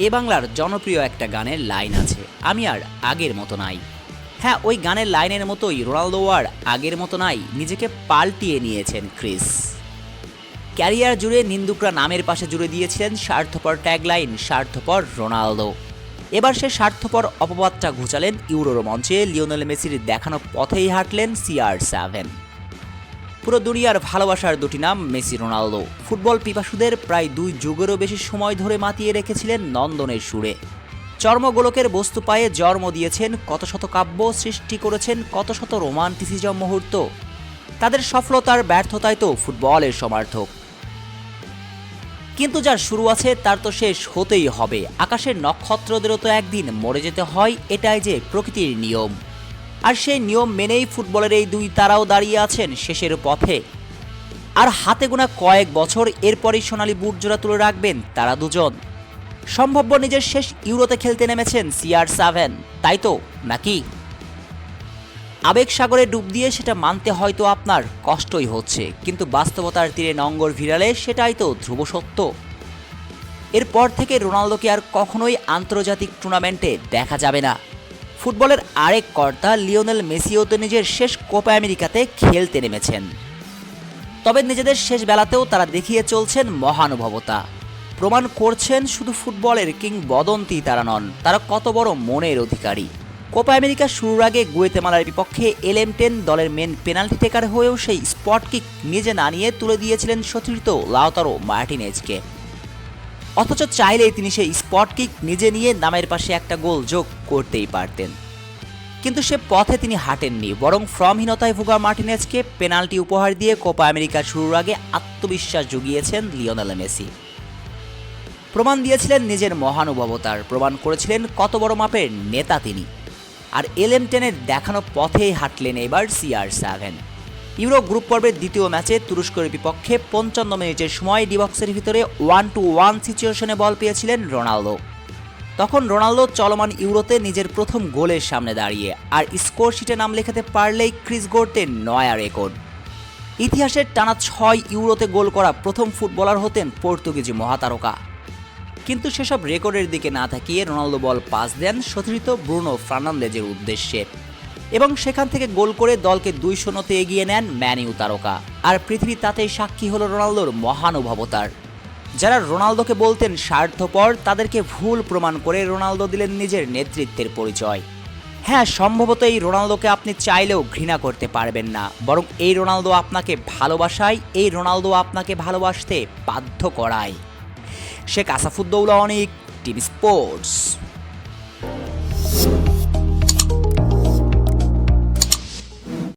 এ বাংলার জনপ্রিয় একটা গানের লাইন আছে, আমি আর আগের মতো নাই। হ্যাঁ, ওই গানের লাইনের মতোই রোনালদো আর আগের মতো নাই, নিজেকে পাল্টিয়ে নিয়েছেন ক্রিস। ক্যারিয়ার জুড়ে নিন্দুকরা নামের পাশে জুড়ে দিয়েছিলেন স্বার্থপর ট্যাগলাইন, স্বার্থপর রোনালদো। এবার সে স্বার্থপর অপবাদটা ঘুচালেন ইউরোর মঞ্চে, লিওনেল মেসির দেখানো পথেই হাঁটলেন CR7। পুরো দুনিয়ার ভালোবাসার দুটি নাম মেসি রোনালদো। ফুটবল পিপাসুদের প্রায় 2 যুগেরও বেশি সময় ধরে মাতিয়ে রেখেছিলেন নন্দনের সুরে। চর্মগোলকের বস্তু পায়ে জন্ম দিয়েছেন কত শত কাব্য, সৃষ্টি করেছেন কত শত রোমান্টিসিজম মুহূর্ত। তাদের সফলতার ব্যর্থতায় তো ফুটবলের সমার্থক। কিন্তু যার শুরু আছে তার তো শেষ হতেই হবে। আকাশের নক্ষত্রদেরও তো একদিন মরে যেতে হয়, এটাই যে প্রকৃতির নিয়ম। আর সেই নিয়ম মেনেই ফুটবলের এই 2 তারাও দাঁড়িয়ে আছেন শেষের পথে। আর হাতে গোনা কয়েক বছর এরপরই সোনালী বুট জোড়া তুলে রাখবেন তারা দুজন। সম্ভাব্য নিজের শেষ ইউরোতে খেলতে নেমেছেন CR7, তাই তো নাকি? আবেগ সাগরে ডুব দিয়ে সেটা মানতে হয়তো আপনার কষ্টই হচ্ছে, কিন্তু বাস্তবতার তীরে নঙ্গর ভিড়ালে সেটাই তো ধ্রুব সত্য। এরপর থেকে রোনালদোকে আর কখনোই আন্তর্জাতিক টুর্নামেন্টে দেখা যাবে না। ফুটবলের আরেক কর্তা লিওনেল মেসিও তো নিজের শেষ কোপা আমেরিকাতে খেলতে নেমেছেন। তবে নিজেদের শেষ বেলাতেও তারা দেখিয়ে চলছেন মহানুভবতা। প্রমাণ করছেন শুধু ফুটবলের কিংবদন্তি তারা নন, তারা কত বড় মনের অধিকারী। কোপা আমেরিকা শুরুর আগে গুয়েতেমালার বিপক্ষে LM10 দলের মেন পেনাল্টি টেকার হয়েও সেই স্পট কিক নিজে না নিয়ে তুলে দিয়েছিলেন সতীর্থ লাউতারো মার্টিনেজকে। অথচ চাইলেই তিনি সেই স্পট কিক নিজে নিয়ে নামের পাশে একটা গোল যোগ করতেই পারতেন। কিন্তু সে পথে তিনি হাঁটেননি, বরং ফর্মহীনতায় ভোগা মার্টিনেজকে পেনাল্টি উপহার দিয়ে কোপা আমেরিকা শুরুর আগে আত্মবিশ্বাস জুগিয়েছেন লিওনেল মেসি। প্রমাণ দিয়েছিলেন নিজের মহানুভবতার, প্রমাণ করেছিলেন কত বড় মাপের নেতা তিনি। আর LM10-এর দেখানো পথেই হাঁটলেন এবার CR7। ইউরো গ্রুপ পর্বের দ্বিতীয় ম্যাচে তুরস্কের বিপক্ষে 55 মিনিটের সময় ডিবক্সের ভিতরে 1-1 সিচুয়েশনে বল পেয়েছিলেন রোনালদো। তখন রোনালদো চলমান ইউরোতে নিজের প্রথম গোলের সামনে দাঁড়িয়ে, আর স্কোর শিটে নাম লেখাতে পারলেই ক্রিস গড়তেন নয়া রেকর্ড। ইতিহাসের টানা 6 ইউরোতে গোল করা প্রথম ফুটবলার হতেন পর্তুগিজ মহাতারকা। কিন্তু সেসব রেকর্ডের দিকে না তাকিয়ে রোনালদো বল পাস দেন সতীর্থ ব্রুনো ফার্নান্দেজের উদ্দেশ্যে, এবং সেখান থেকে গোল করে দলকে 2-0-তে এগিয়ে নেন ম্যান ইউ তারকা। আর পৃথিবী তাতেই সাক্ষী হলো রোনালদোর মহানুভবতার। যারা রোনালদোকে বলতেন স্বার্থপর, তাদেরকে ভুল প্রমাণ করে রোনালদো দিলেন নিজের নেতৃত্বের পরিচয়। হ্যাঁ, সম্ভবত এই রোনালদোকে আপনি চাইলেও ঘৃণা করতে পারবেন না, বরং এই রোনালদো আপনাকে ভালোবাসায়, এই রোনালদো আপনাকে ভালোবাসতে বাধ্য করায়। শেখ আসাফুদ্দৌলা অনিক, টিভি স্পোর্টস।